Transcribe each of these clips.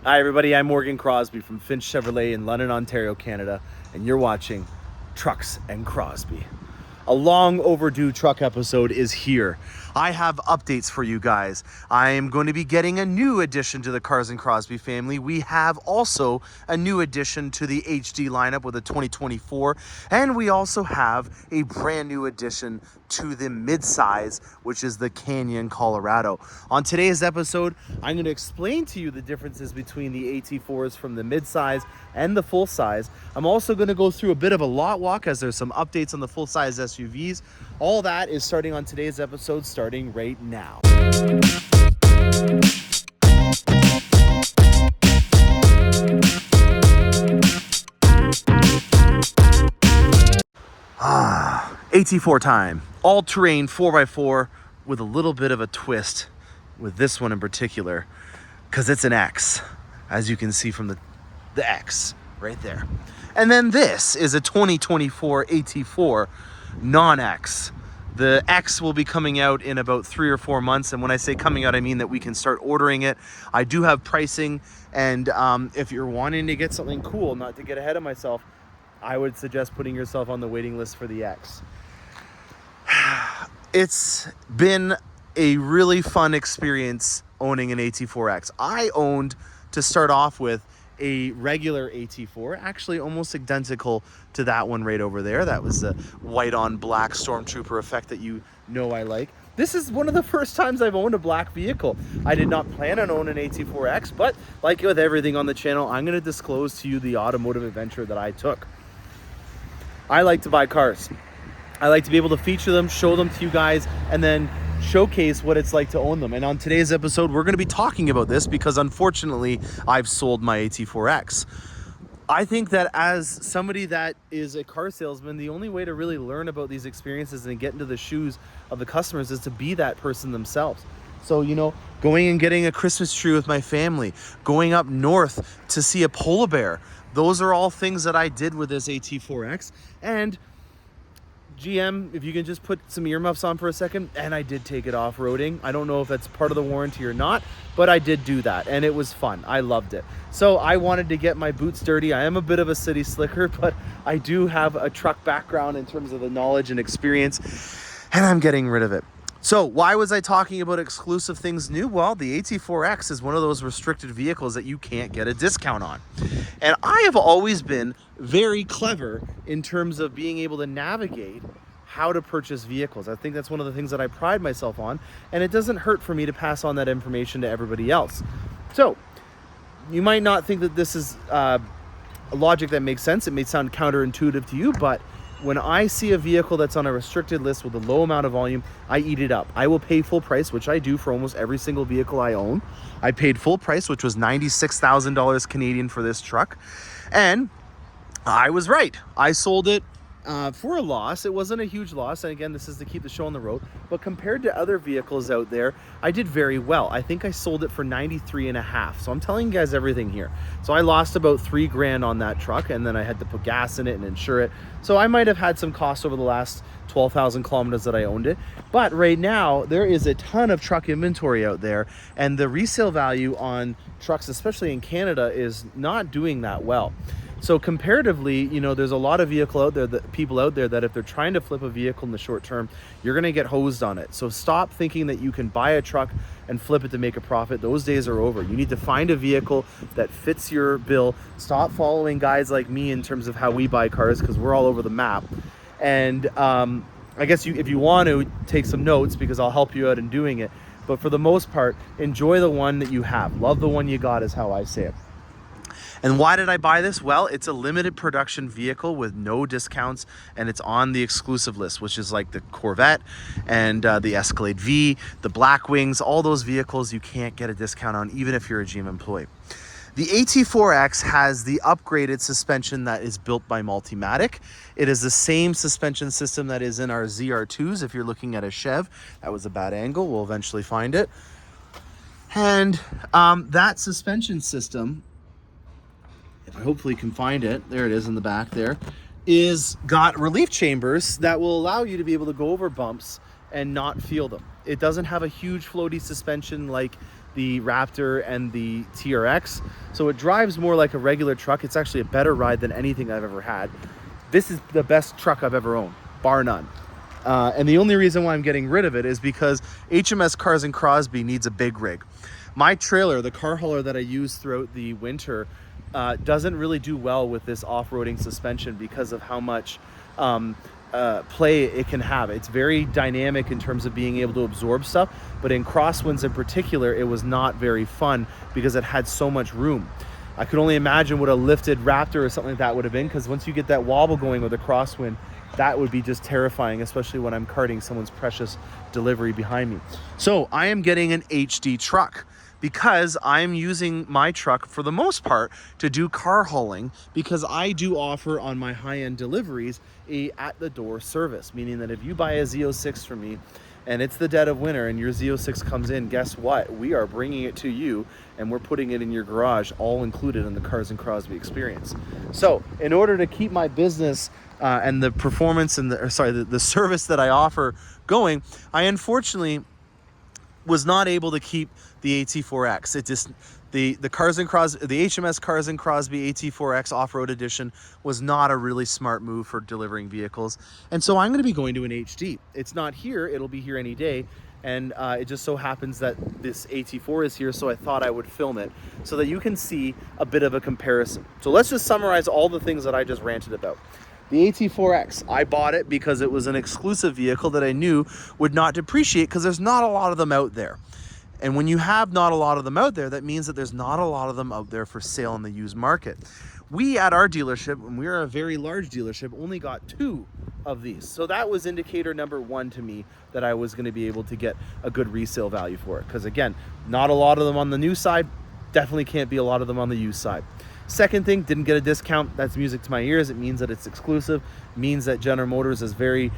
Hi everybody, I'm Mcrosbie from Finch Chevrolet in London, Ontario, Canada, and you're watching Trucks and Crosby. A long overdue truck episode is here. I have updates for you guys. I am going to be getting a new addition to the Cars and Crosby family. We have also a new addition to the HD lineup with a 2024, and we also have a brand new addition to the midsize, which is the Canyon Colorado. On today's episode, I'm going to explain to you the differences between the AT4s from the midsize and the full size. I'm also going to go through a bit of a lot walk as there's some updates on the full size SUVs. All that is starting on today's episode, starting right now. AT4 time. All-terrain 4x4 with a little bit of a twist with this one in particular, because it's an X, as you can see from the X right there. And then this is a 2024 AT4 non-X. The X will be coming out in about 3 or 4 months, and when I say coming out, I mean that we can start ordering it. I do have pricing, and if you're wanting to get something cool, not to get ahead of myself, I would suggest putting yourself on the waiting list for the X. It's been a really fun experience owning an AT4X. I owned, to start off with, a regular AT4, actually almost identical to that one right over there. That was the white on black Stormtrooper effect that you know I like. This is one of the first times I've owned a black vehicle. I did not plan on owning an AT4X, but like with everything on the channel, I'm going to disclose to you the automotive adventure that I took. I like to buy cars. I like to be able to feature them, show them to you guys, and then showcase what it's like to own them. And on today's episode, we're going to be talking about this because unfortunately, I've sold my AT4X. I think that as somebody that is a car salesman, the only way to really learn about these experiences and get into the shoes of the customers is to be that person themselves. So, you know, going and getting a Christmas tree with my family, going up north to see a polar bear, those are all things that I did with this AT4X. And GM, if you can just put some earmuffs on for a second, and I did take it off-roading. I don't know if that's part of the warranty or not, but I did do that, and it was fun. I loved it. So I wanted to get my boots dirty. I am a bit of a city slicker, but I do have a truck background in terms of the knowledge and experience, and I'm getting rid of it. So why was I talking about exclusive things new? Well, the AT4X is one of those restricted vehicles that you can't get a discount on. And I have always been very clever in terms of being able to navigate how to purchase vehicles. I think that's one of the things that I pride myself on, and it doesn't hurt for me to pass on that information to everybody else. So you might not think that this is a logic that makes sense. It may sound counterintuitive to you, but when I see a vehicle that's on a restricted list with a low amount of volume, I eat it up. I will pay full price, which I do for almost every single vehicle I own. I paid full price, which was $96,000 Canadian for this truck. And I was right. I sold it for a loss. It wasn't a huge loss. And again, this is to keep the show on the road. But compared to other vehicles out there, I did very well. I think I sold it for $93,500. So I'm telling you guys everything here. So I lost about $3,000 on that truck, and then I had to put gas in it and insure it. So I might have had some costs over the last 12,000 kilometers that I owned it. But right now, there is a ton of truck inventory out there, and the resale value on trucks, especially in Canada, is not doing that well. So comparatively, you know, there's a lot of people out there that if they're trying to flip a vehicle in the short term, you're going to get hosed on it. So stop thinking that you can buy a truck and flip it to make a profit. Those days are over. You need to find a vehicle that fits your bill. Stop following guys like me in terms of how we buy cars, because we're all over the map. And I guess if you want to, take some notes, because I'll help you out in doing it. But for the most part, enjoy the one that you have. Love the one you got is how I say it. And why did I buy this? Well, it's a limited production vehicle with no discounts, and it's on the exclusive list, which is like the Corvette and the Escalade V, the Blackwings, all those vehicles you can't get a discount on, even if you're a GM employee. The AT4X has the upgraded suspension that is built by Multimatic. It is the same suspension system that is in our ZR2s. If you're looking at a Chev, that was a bad angle. We'll eventually find it. And that suspension system, if I hopefully can find it, there it is in the back there, is got relief chambers that will allow you to be able to go over bumps and not feel them. It doesn't have a huge floaty suspension like the Raptor and the TRX. So it drives more like a regular truck. It's actually a better ride than anything I've ever had. This is the best truck I've ever owned, bar none. And the only reason why I'm getting rid of it is because HMS Cars and Crosby needs a big rig. My trailer, the car hauler that I use throughout the winter, doesn't really do well with this off-roading suspension because of how much play it can have. It's very dynamic in terms of being able to absorb stuff, but in crosswinds in particular, it was not very fun because it had so much room. I could only imagine what a lifted Raptor or something like that would have been, because once you get that wobble going with a crosswind, that would be just terrifying, especially when I'm carting someone's precious delivery behind me. So I am getting an HD truck, because I'm using my truck for the most part to do car hauling, because I do offer on my high-end deliveries a at-the-door service, meaning that if you buy a Z06 from me and it's the dead of winter and your Z06 comes in, guess what? We are bringing it to you and we're putting it in your garage, all included in the Cars and Crosby experience. So in order to keep my business and the performance and the service that I offer going, I unfortunately was not able to keep the AT4X. It just, the Cars and Crosby, the HMS Cars and Crosby AT4X Off-Road Edition was not a really smart move for delivering vehicles. And so I'm going to be going to an HD. It's not here, it'll be here any day. And it just so happens that this AT4 is here, so I thought I would film it so that you can see a bit of a comparison. So let's just summarize all the things that I just ranted about. The AT4X, I bought it because it was an exclusive vehicle that I knew would not depreciate, because there's not a lot of them out there. And when you have not a lot of them out there, that means that there's not a lot of them out there for sale in the used market. We at our dealership, and we're a very large dealership, only got 2 of these. So that was indicator number 1 to me that I was going to be able to get a good resale value for it. Because again, not a lot of them on the new side, definitely can't be a lot of them on the used side. Second thing, didn't get a discount. That's music to my ears. It means that it's exclusive. It means that General Motors is very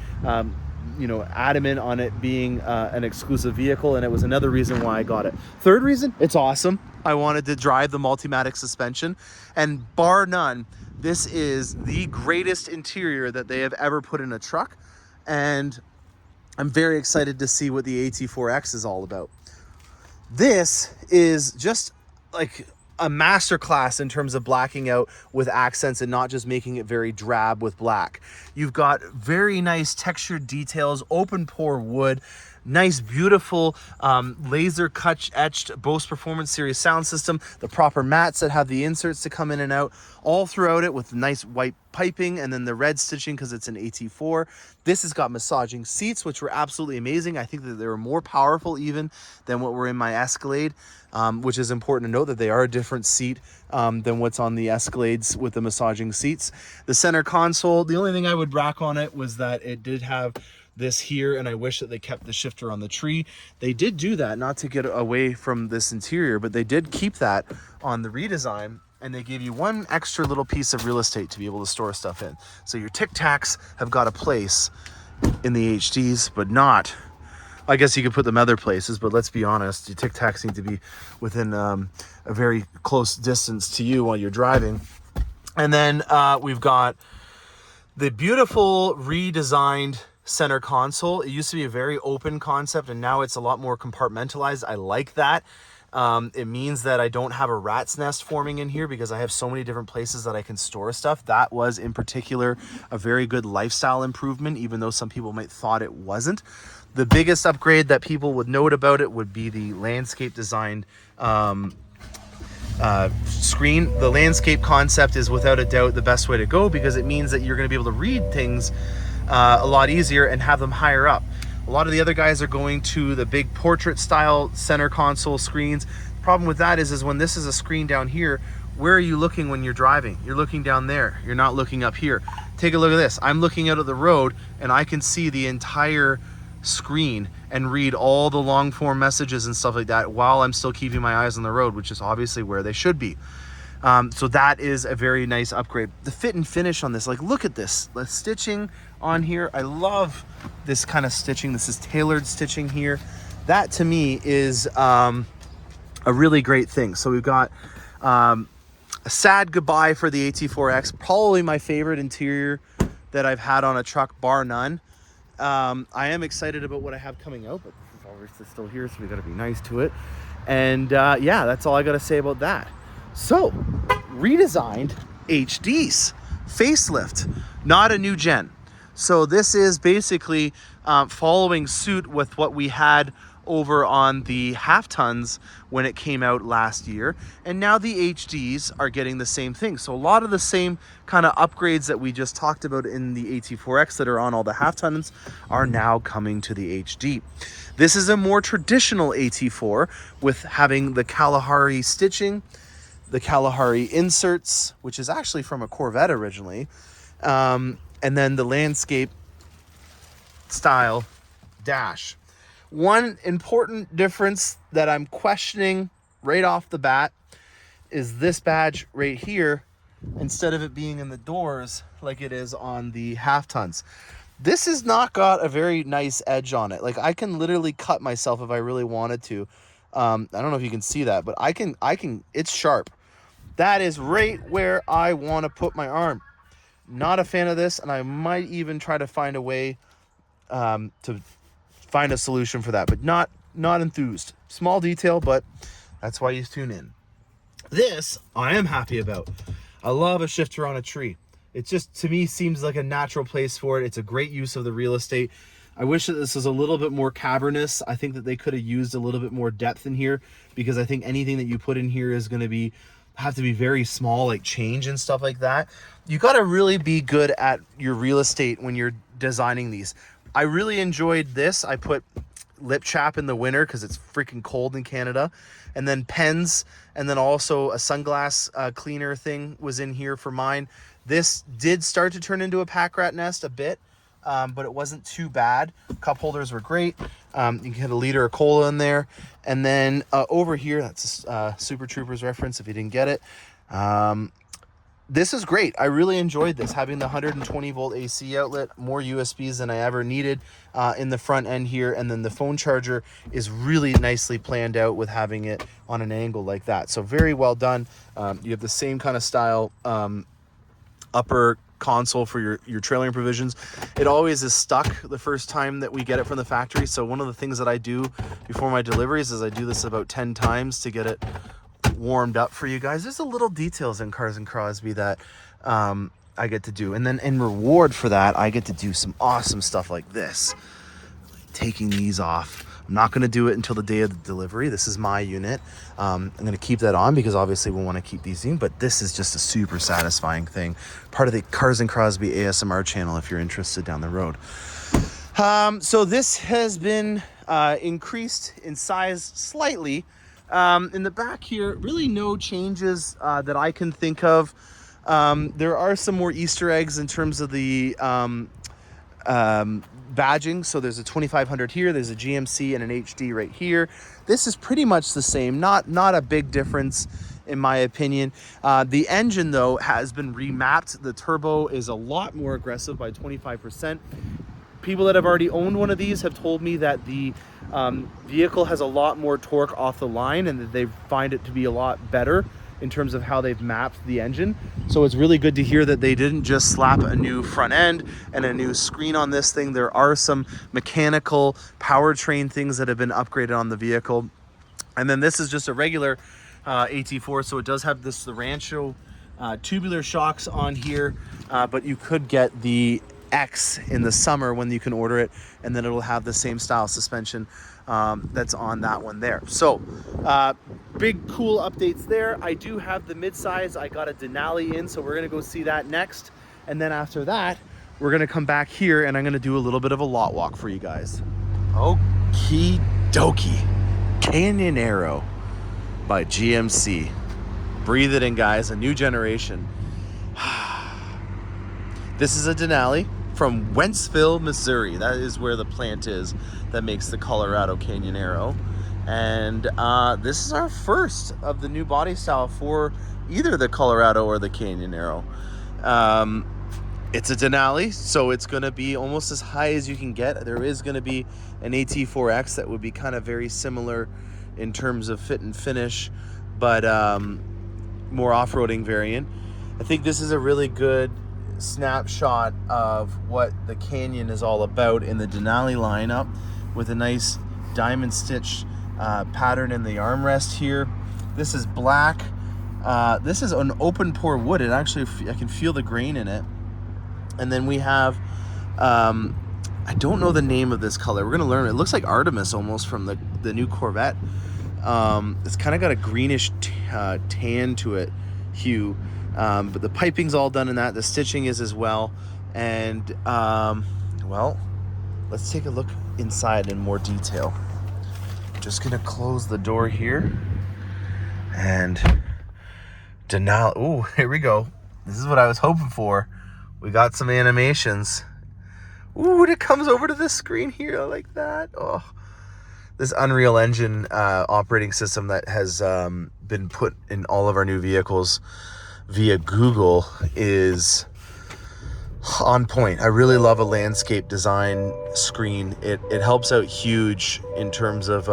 adamant on it being an exclusive vehicle, and it was another reason why I got it. Third reason, it's awesome. I wanted to drive the Multimatic suspension, and bar none, this is the greatest interior that they have ever put in a truck, and I'm very excited to see what the AT4X is all about. This is just like a masterclass in terms of blacking out with accents and not just making it very drab with black. You've got very nice textured details, open pore wood, nice beautiful laser cut etched Bose Performance Series sound system, the proper mats that have the inserts to come in and out all throughout it with nice white piping, and then the red stitching because it's an AT4. This has got massaging seats, which were absolutely amazing. I think that they were more powerful even than what were in my Escalade, which is important to note that they are a different seat than what's on the Escalades with the massaging seats. The center console, the only thing I would rack on it was that it did have this here, and I wish that they kept the shifter on the tree. They did do that, not to get away from this interior, but they did keep that on the redesign, and they gave you one extra little piece of real estate to be able to store stuff in. So your Tic Tacs have got a place in the HDs, but not, I guess you could put them other places, but let's be honest, your Tic Tacs need to be within a very close distance to you while you're driving. And then we've got the beautiful redesigned center console. It used to be a very open concept, and now it's a lot more compartmentalized. I like that. It means that I don't have a rat's nest forming in here because I have so many different places that I can store stuff. That was in particular a very good lifestyle improvement, even though some people might thought it wasn't. The biggest upgrade that people would note about it would be the landscape designed screen. The landscape concept is without a doubt the best way to go, because it means that you're going to be able to read things a lot easier and have them higher up. A lot of the other guys are going to the big portrait style center console screens. The problem with that is when this is a screen down here, where are you looking when you're driving? You're looking down there. You're not looking up here. Take a look at this. I'm looking out of the road and I can see the entire screen and read all the long form messages and stuff like that while I'm still keeping my eyes on the road, which is obviously where they should be. So that is a very nice upgrade. The fit and finish on this, like, look at this, the stitching on here. I love this kind of stitching. This is tailored stitching here. That to me is a really great thing. So we've got a sad goodbye for the AT4X, probably my favorite interior that I've had on a truck, bar none. I am excited about what I have coming out, but this is obviously still here, so we got to be nice to it. And yeah, that's all I got to say about that. So, redesigned HDs, facelift, not a new gen. So this is basically following suit with what we had over on the half tons when it came out last year, and now the HDs are getting the same thing. So a lot of the same kind of upgrades that we just talked about in the AT4X that are on all the half tons are now coming to the HD. This is a more traditional AT4 with having the Kalahari stitching, the Kalahari inserts, which is actually from a Corvette originally, and then the landscape style dash. One important difference that I'm questioning right off the bat is this badge right here, instead of it being in the doors like it is on the half tons. This has not got a very nice edge on it. Like, I can literally cut myself if I really wanted to. I don't know if you can see that, but I can, it's sharp. That is right where I want to put my arm. Not a fan of this, and I might even try to find a way to find a solution for that, but not enthused. Small detail, but that's why you tune in. This I am happy about. I love a shifter on a tree. It just, to me, seems like a natural place for it. It's a great use of the real estate. I wish that this was a little bit more cavernous. I think that they could have used a little bit more depth in here, because I think anything that you put in here is going to have to be very small, like change and stuff like that. You got to really be good at your real estate when you're designing these. I really enjoyed this. I put lip chap in the winter because it's freaking cold in Canada, and then pens, and then also a sunglass cleaner thing was in here for mine. This did start to turn into a pack rat nest a bit, but it wasn't too bad. Cup holders were great. You can get a liter of cola in there. And then over here, that's a Super Troopers reference if you didn't get it. This is great. I really enjoyed this, having the 120 volt AC outlet, more USBs than I ever needed in the front end here. And then the phone charger is really nicely planned out with having it on an angle like that. So very well done. You have the same kind of style upper console for your trailering provisions. It always is stuck the first time that we get it from the factory. So one of the things that I do before my deliveries is I do this about 10 times to get it warmed up for you guys. There's a little details in Cars and Crosby that I get to do, and then in reward for that I get to do some awesome stuff like this, taking these off. I'm not going to do it until the day of the delivery. This is my unit. I'm going to keep that on because obviously we want to keep these in, but this is just a super satisfying thing, part of the Cars and Crosby ASMR channel if you're interested down the road. So this has been increased in size slightly. In the back here, really no changes that I can think of. There are some more Easter eggs in terms of the badging. So there's a 2500 here, there's a GMC and an HD right here. This is pretty much the same, not a big difference in my opinion. The engine though has been remapped. The turbo is a lot more aggressive by 25%. People that have already owned one of these have told me that the vehicle has a lot more torque off the line, and that they find it to be a lot better in terms of how they've mapped the engine. So it's really good to hear that they didn't just slap a new front end and a new screen on this thing. There are some mechanical powertrain things that have been upgraded on the vehicle. And then this is just a regular AT4, so it does have the Rancho tubular shocks on here, but you could get the X in the summer when you can order it, and then it'll have the same style suspension that's on that one there. So big cool updates there. I do have the midsize. I got a Denali in, so we're gonna go see that next, and then after that we're gonna come back here and I'm gonna do a little bit of a lot walk for you guys. Okie dokie. Canyon Arrow by GMC. Breathe it in, guys. A new generation. This is a Denali from Wentzville, Missouri. That is where the plant is that makes the Colorado Canyon Arrow. And this is our first of the new body style for either the Colorado or the Canyon Arrow. It's a Denali, so it's going to be almost as high as you can get. There is going to be an AT4X that would be kind of very similar in terms of fit and finish, but more off-roading variant. I think this is a really good snapshot of what the Canyon is all about in the Denali lineup, with a nice diamond stitch pattern in the armrest here. This is black. This is an open pore wood. It actually, I can feel the grain in it. And then we have, I don't know the name of this color. We're gonna learn. It looks like Artemis almost from the new Corvette. It's kind of got a greenish tan to it hue, but the piping's all done in that. The stitching is as well. And well, let's take a look inside in more detail. Just gonna close the door here. And Denali, oh, here we go. This is what I was hoping for. We got some animations. Ooh, and it comes over to this screen here. I like that. Oh, this Unreal Engine operating system that has been put in all of our new vehicles via Google is on point. I really love a landscape design screen. It helps out huge in terms of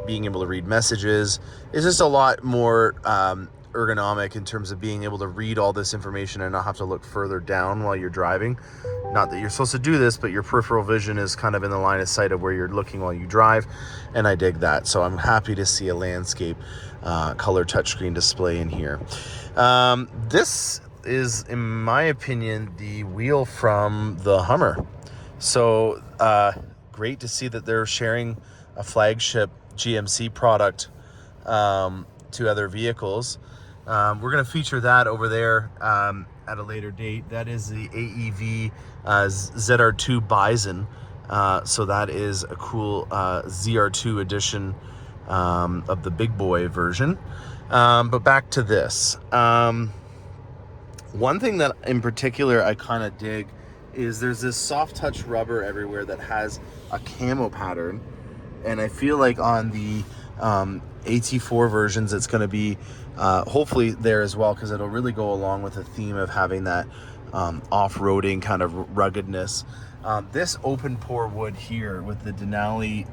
being able to read messages. It's just a lot more ergonomic in terms of being able to read all this information and not have to look further down while you're driving. Not that you're supposed to do this, but your peripheral vision is kind of in the line of sight of where you're looking while you drive, and I dig that. So I'm happy to see a landscape color touchscreen display in here. This is, in my opinion, the wheel from the Hummer. So great to see that they're sharing a flagship GMC product to other vehicles. We're going to feature that over there at a later date. That is the AEV ZR2 Bison. So that is a cool ZR2 edition of the big boy version. But back to this. One thing that in particular I kind of dig is there's this soft touch rubber everywhere that has a camo pattern. And I feel like on the AT4 versions, it's going to be hopefully there as well, because it'll really go along with the theme of having that off-roading kind of ruggedness. This open pore wood here with the Denali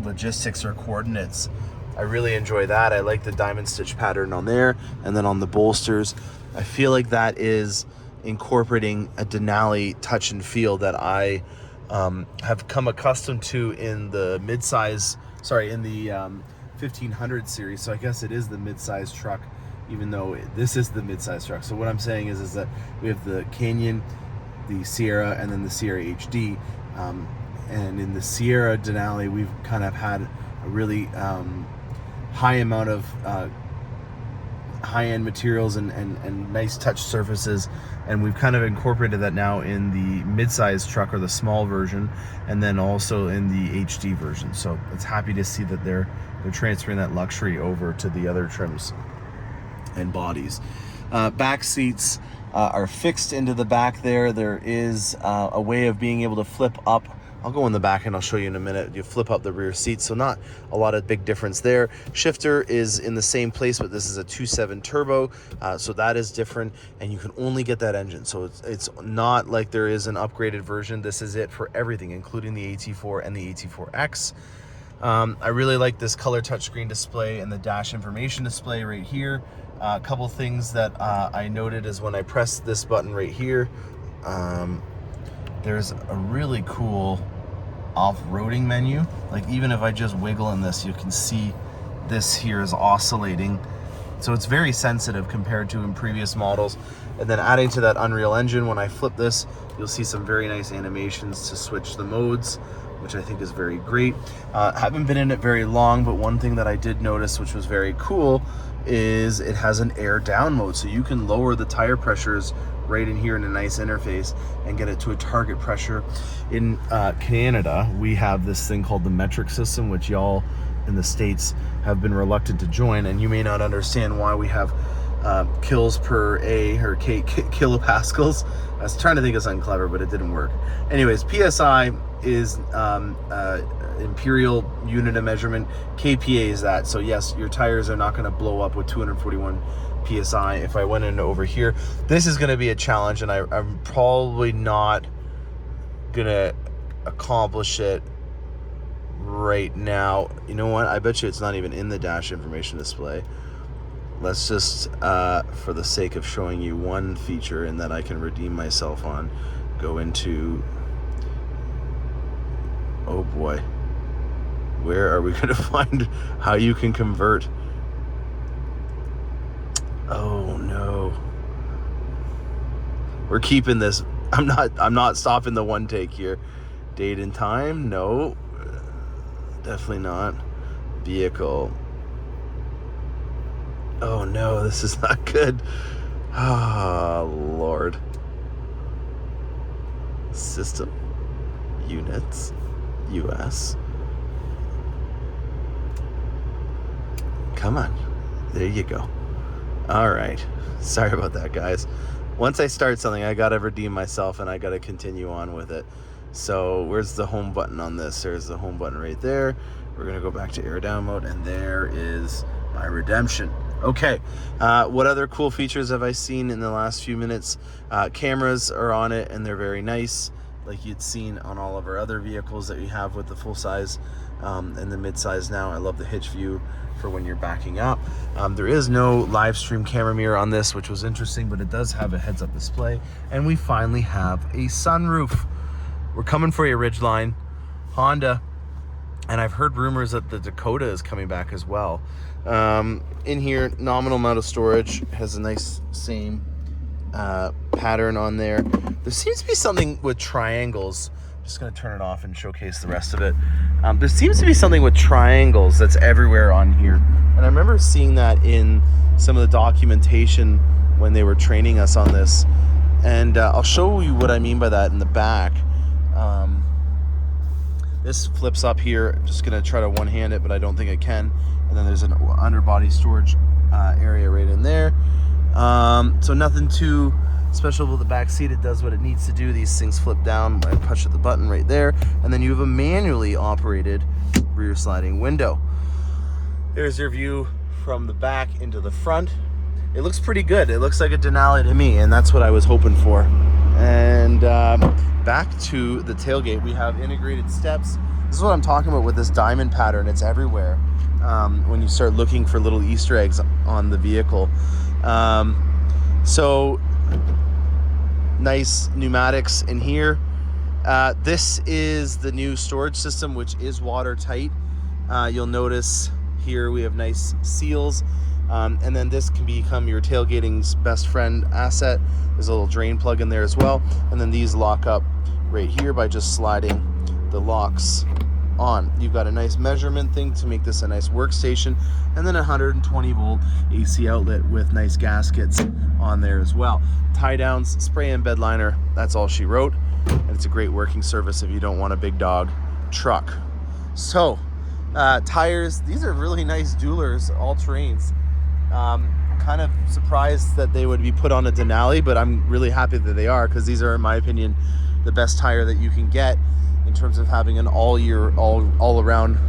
logistics or coordinates, I really enjoy that. I like the diamond stitch pattern on there, and then on the bolsters, I feel like that is incorporating a Denali touch and feel that I have come accustomed to in the midsize, in the 1500 series. So I guess it is the midsize truck, even though this is the midsize truck. So what I'm saying is that we have the Canyon, the Sierra, and then the Sierra HD. And in the Sierra Denali, we've kind of had a really high amount of high-end materials and nice touch surfaces, and we've kind of incorporated that now in the mid-size truck or the small version, and then also in the HD version. So it's happy to see that they're transferring that luxury over to the other trims and bodies. Back seats are fixed into the back there. There is a way of being able to flip up. I'll go in the back and I'll show you in a minute. You flip up the rear seats, so not a lot of big difference there. Shifter is in the same place, but this is a 2.7 turbo, so that is different, and you can only get that engine. So it's not like there is an upgraded version. This is it for everything, including the AT4 and the AT4X. I really like this color touchscreen display and the dash information display right here. A couple things that I noted is when I press this button right here, there's a really cool off-roading menu. Like even if I just wiggle in this, you can see this here is oscillating. So it's very sensitive compared to in previous models. And then adding to that Unreal Engine, when I flip this, you'll see some very nice animations to switch the modes, which I think is very great. Haven't been in it very long, but one thing that I did notice, which was very cool, is it has an air down mode. So you can lower the tire pressures right in here in a nice interface and get it to a target pressure. In Canada, we have this thing called the metric system, which y'all in the States have been reluctant to join, and you may not understand why we have kills per A or kilopascals. I was trying to think of something clever, but it didn't work. Anyways, PSI is imperial unit of measurement. KPA is that. So yes, your tires are not going to blow up with 241 PSI. If I went into over here, this is going to be a challenge, and I'm probably not going to accomplish it right now. You know what? I bet you it's not even in the dash information display. Let's just, for the sake of showing you one feature and that I can redeem myself on, go into, oh boy, Where are we going to find how you can convert? Oh no. We're keeping this. I'm not stopping the one take here. Date and time? No. Definitely not. Vehicle. Oh no, this is not good. Oh Lord. System. Units. US. Come on. There you go. All right. Sorry about that, guys. Once I start something, I gotta redeem myself and I gotta continue on with it. So where's the home button on this? There's the home button right there. We're gonna go back to air down mode, and there is my redemption. Okay, what other cool features have I seen in the last few minutes? Cameras are on it, and they're very nice, like you'd seen on all of our other vehicles that we have with the full size and the mid-size now. I love the hitch view for when you're backing up. There is no live stream camera mirror on this, which was interesting, but it does have a heads-up display, and we finally have a sunroof. We're coming for you, Ridgeline, Honda, and I've heard rumors that the Dakota is coming back as well. In here, nominal amount of storage, has a nice same pattern on there. There seems to be something with triangles. I'm just going to turn it off and showcase the rest of it. There seems to be something with triangles that's everywhere on here, and I remember seeing that in some of the documentation when they were training us on this, and I'll show you what I mean by that in the back. This flips up here. I'm just going to try to one-hand it, but I don't think I can. And then there's an underbody storage area right in there. So nothing too special with the back seat. It does what it needs to do. These things flip down. I push the button right there, and then you have a manually operated rear sliding window. There's your view from the back into the front. It looks pretty good. It looks like a Denali to me, and that's what I was hoping for. And back to the tailgate, we have integrated steps. This is what I'm talking about with this diamond pattern. It's everywhere when you start looking for little Easter eggs on the vehicle. So nice pneumatics in here. This is the new storage system, which is watertight. You'll notice here we have nice seals. And then this can become your tailgating's best friend asset. There's a little drain plug in there as well. And then these lock up right here by just sliding the locks on. You've got a nice measurement thing to make this a nice workstation, and then a 120 volt AC outlet with nice gaskets on there as well. Tie downs, spray and bed liner, that's all she wrote. And it's a great working surface if you don't want a big dog truck. So tires, these are really nice Duelers, all terrains. Kind of surprised that they would be put on a Denali, but I'm really happy that they are, because these are, in my opinion, the best tire that you can get in terms of having an all around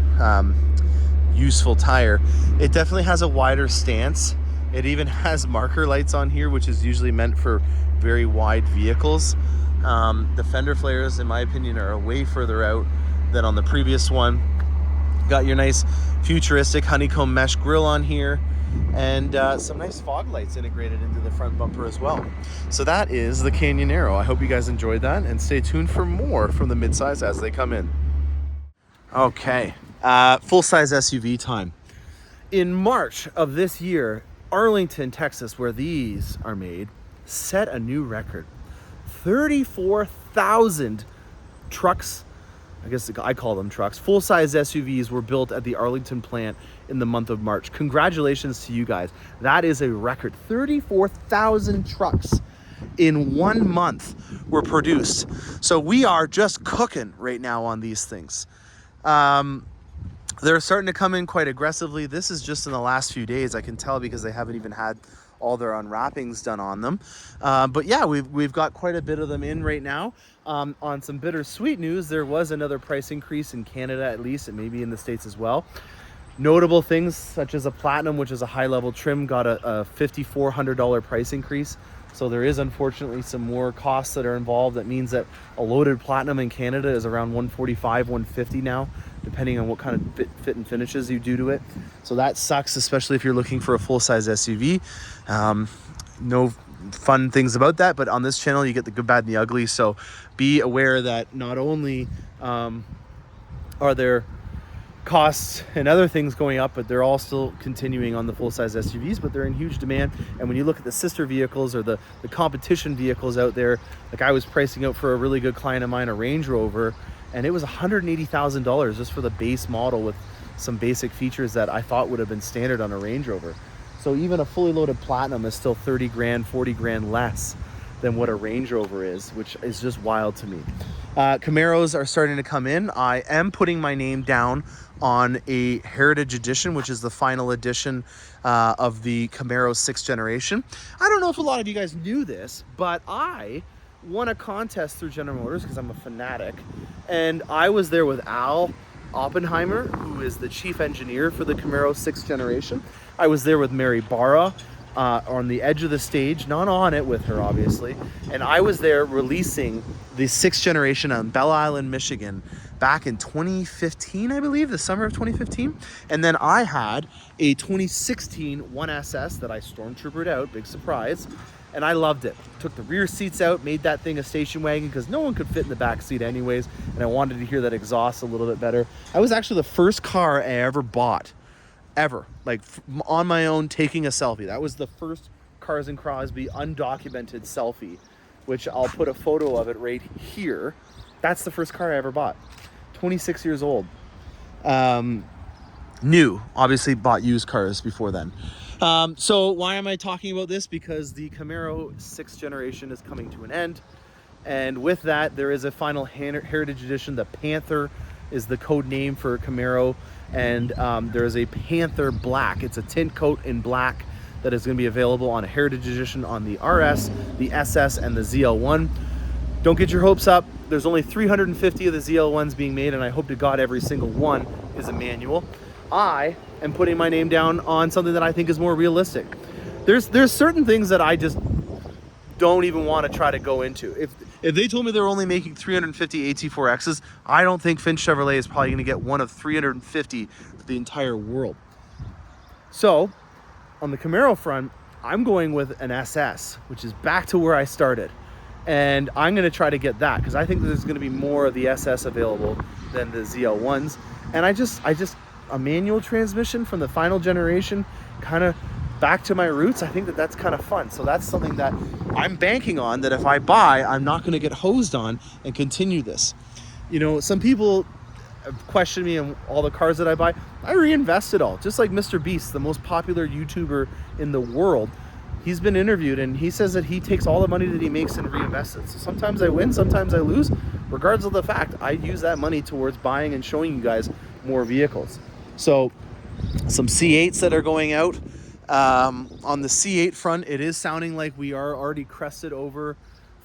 useful tire. It definitely has a wider stance. It even has marker lights on here, which is usually meant for very wide vehicles. The fender flares, in my opinion, are way further out than on the previous one. Got your nice futuristic honeycomb mesh grille on here, and some nice fog lights integrated into the front bumper as well. So that is the Canyon Aero. I hope you guys enjoyed that, and stay tuned for more from the midsize as they come in. Okay, full-size SUV time. In March of this year, Arlington, Texas, where these are made, set a new record. 34,000 trucks, I guess I call them trucks, full-size SUVs were built at the Arlington plant in the month of March. Congratulations to you guys. That is a record. 34,000 trucks in 1 month were produced. So we are just cooking right now on these things. They're starting to come in quite aggressively. This is just in the last few days. I can tell because they haven't even had all their unwrappings done on them. But yeah, we've got quite a bit of them in right now. On some bittersweet news, there was another price increase in Canada, at least, and maybe in the States as well. Notable things such as a Platinum, which is a high-level trim, got a $5,400 price increase. So there is unfortunately some more costs that are involved. That means that a loaded Platinum in Canada is around $145, $150 now, depending on what kind of fit and finishes you do to it. So that sucks, especially if you're looking for a full-size SUV. No fun things about that, but on this channel you get the good, bad, and the ugly. So be aware that not only are there costs and other things going up, but they're all still continuing on the full-size SUVs, but they're in huge demand. And when you look at the sister vehicles or the competition vehicles out there, like I was pricing out for a really good client of mine a Range Rover, and it was $180,000 just for the base model with some basic features that I thought would have been standard on a Range Rover. So even a fully loaded Platinum is still 30 grand, 40 grand less than what a Range Rover is, which is just wild to me. Camaros are starting to come in. I am putting my name down on a Heritage Edition, which is the final edition of the Camaro 6th generation. I don't know if a lot of you guys knew this, but I won a contest through General Motors because I'm a fanatic. And I was there with Al Oppenheimer, who is the chief engineer for the Camaro 6th generation. I was there with Mary Barra on the edge of the stage, not on it with her, obviously. And I was there releasing the 6th generation on Belle Island, Michigan, back in 2015, I believe, the summer of 2015. And then I had a 2016 1SS that I stormtroopered out, big surprise, and I loved it. Took the rear seats out, made that thing a station wagon because no one could fit in the back seat anyways, and I wanted to hear that exhaust a little bit better. I was actually the first car I ever bought, ever, like on my own, taking a selfie. That was the first Cars and Crosby undocumented selfie, which I'll put a photo of it right here. That's the first car I ever bought. 26 years old. New, obviously bought used cars before then. So why am I talking about this? Because the Camaro 6th generation is coming to an end. And with that, there is a final Heritage Edition. The Panther is the code name for Camaro. And there is a Panther Black. It's a tint coat in black that is going to be available on a Heritage Edition on the RS, the SS, and the ZL1. Don't get your hopes up. There's only 350 of the ZL1s being made, and I hope to God every single one is a manual. I am putting my name down on something that I think is more realistic. There's certain things that I just don't even want to try to go into. If they told me they're only making 350 AT4Xs, I don't think Finch Chevrolet is probably going to get one of 350 for the entire world. So, on the Camaro front, I'm going with an SS, which is back to where I started. And I'm going to try to get that because I think there's going to be more of the SS available than the ZL1s. And I just a manual transmission from the final generation, kind of back to my roots. I think that that's kind of fun. So that's something that I'm banking on, that if I buy, I'm not going to get hosed on and continue this. You know, some people question me on all the cars that I buy. I reinvest it all, just like Mr. Beast, the most popular YouTuber in the world. He's been interviewed and he says that he takes all the money that he makes and reinvests it. So sometimes I win, sometimes I lose. Regardless of the fact, I use that money towards buying and showing you guys more vehicles. So some C8s that are going out. On the C8 front, it is sounding like we are already crested over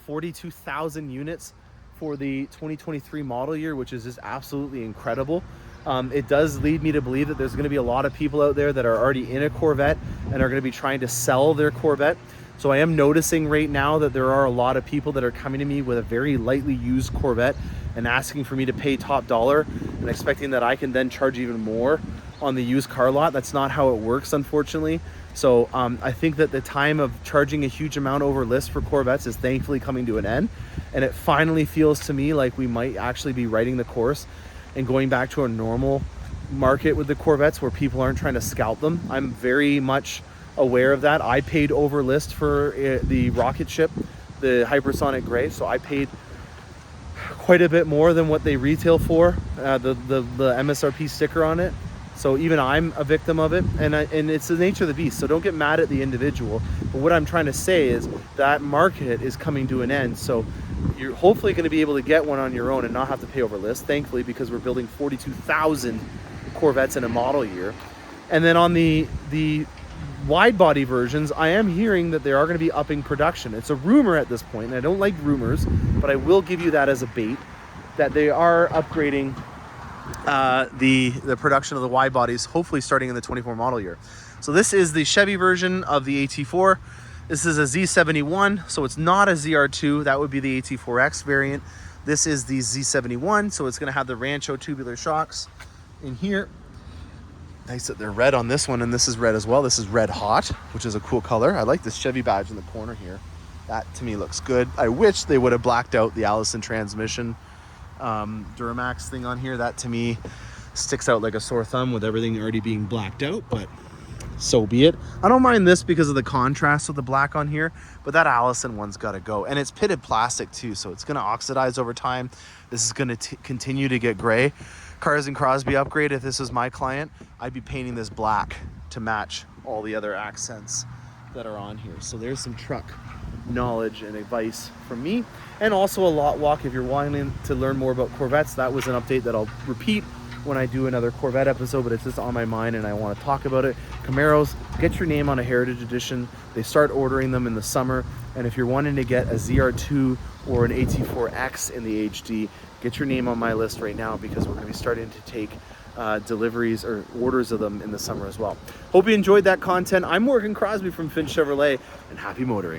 42,000 units for the 2023 model year, which is just absolutely incredible. It does lead me to believe that there's going to be a lot of people out there that are already in a Corvette and are going to be trying to sell their Corvette. So I am noticing right now that there are a lot of people that are coming to me with a very lightly used Corvette and asking for me to pay top dollar and expecting that I can then charge even more on the used car lot. That's not how it works, unfortunately. So I think that the time of charging a huge amount over list for Corvettes is thankfully coming to an end. And it finally feels to me like we might actually be writing the course and going back to a normal market with the Corvettes where people aren't trying to scalp them. I'm very much aware of that. I paid over list for the rocket ship, the Hypersonic Gray, so I paid quite a bit more than what they retail for, the MSRP sticker on it. So even I'm a victim of it, and it's the nature of the beast. So don't get mad at the individual. But what I'm trying to say is that market is coming to an end. So you're hopefully going to be able to get one on your own and not have to pay over list, thankfully, because we're building 42,000 Corvettes in a model year. And then on the wide body versions, I am hearing that they are going to be upping production. It's a rumor at this point, and I don't like rumors, but I will give you that as a bait, that they are upgrading the production of the wide bodies, hopefully starting in the 24 model year. So this is the Chevy version of the AT4. This is a Z71, so it's not a ZR2. That would be the AT4X variant. This is the Z71, so it's going to have the Rancho tubular shocks in here. Nice that they're red on this one, and this is red as well. This is red hot, which is a cool color. I like this Chevy badge in the corner here. That to me looks good. I wish they would have blacked out the Allison transmission Duramax thing on here. That to me sticks out like a sore thumb with everything already being blacked out, but so be it. I don't mind this because of the contrast with the black on here, but that Allison one's got to go. And it's pitted plastic too, so it's going to oxidize over time. This is going to continue to get gray. Cars and Crosby upgrade, if this was my client, I'd be painting this black to match all the other accents that are on here. So there's some truck knowledge and advice from me, and also a lot walk if you're wanting to learn more about Corvettes. That was an update that I'll repeat when I do another Corvette episode, but it's just on my mind and I want to talk about it. Camaros, get your name on a Heritage Edition. They start ordering them in the summer, and if you're wanting to get a ZR2 or an AT4X in the HD, get your name on my list right now, because we're going to be starting to take deliveries or orders of them in the summer as well. Hope you enjoyed that content. I'm Morgan Crosby from Finch Chevrolet, and happy motoring.